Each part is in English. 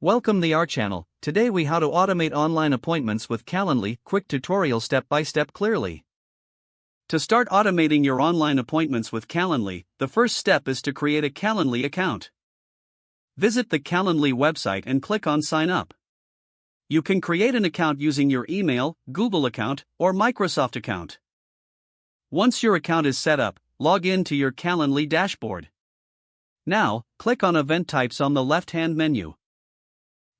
Welcome to our channel. Today we how to automate online appointments with Calendly, quick tutorial step by step clearly. To start automating your online appointments with Calendly, the first step is to create a Calendly account. Visit the Calendly website and click on Sign Up. You can create an account using your email, Google account, or Microsoft account. Once your account is set up, log in to your Calendly dashboard. Now, click on Event Types on the left-hand menu.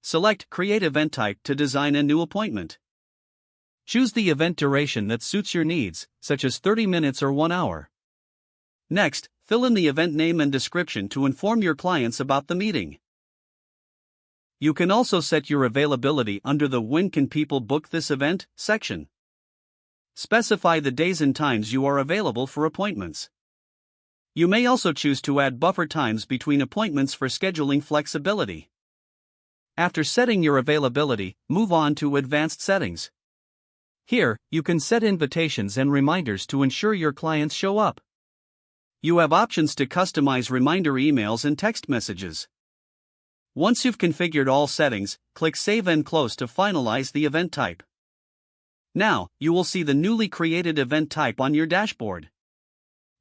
Select Create Event Type to design a new appointment. Choose the event duration that suits your needs, such as 30 minutes or 1 hour. Next, fill in the event name and description to inform your clients about the meeting. You can also set your availability under the When Can People Book This Event section. Specify the days and times you are available for appointments. You may also choose to add buffer times between appointments for scheduling flexibility. After setting your availability, move on to Advanced Settings. Here, you can set invitations and reminders to ensure your clients show up. You have options to customize reminder emails and text messages. Once you've configured all settings, click Save and Close to finalize the event type. Now, you will see the newly created event type on your dashboard.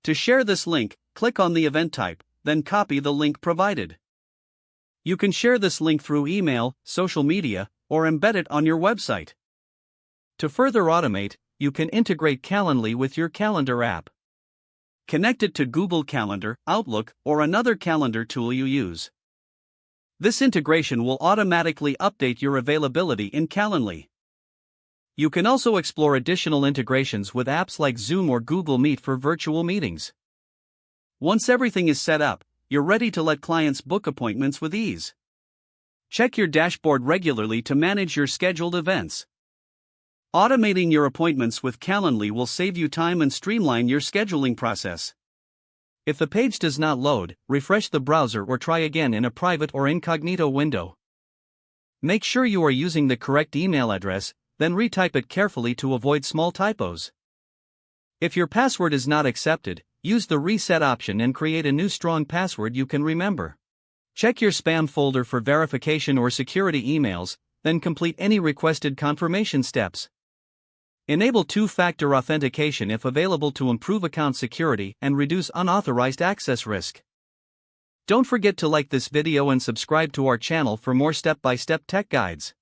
To share this link, click on the event type, then copy the link provided. You can share this link through email, social media, or embed it on your website. To further automate, you can integrate Calendly with your calendar app. Connect it to Google Calendar, Outlook, or another calendar tool you use. This integration will automatically update your availability in Calendly. You can also explore additional integrations with apps like Zoom or Google Meet for virtual meetings. Once everything is set up, you're ready to let clients book appointments with ease. Check your dashboard regularly to manage your scheduled events. Automating your appointments with Calendly will save you time and streamline your scheduling process. If the page does not load, refresh the browser or try again in a private or incognito window. Make sure you are using the correct email address, then retype it carefully to avoid small typos. If your password is not accepted, use the reset option and create a new strong password you can remember. Check your spam folder for verification or security emails, then complete any requested confirmation steps. Enable two-factor authentication if available to improve account security and reduce unauthorized access risk. Don't forget to like this video and subscribe to our channel for more step-by-step tech guides.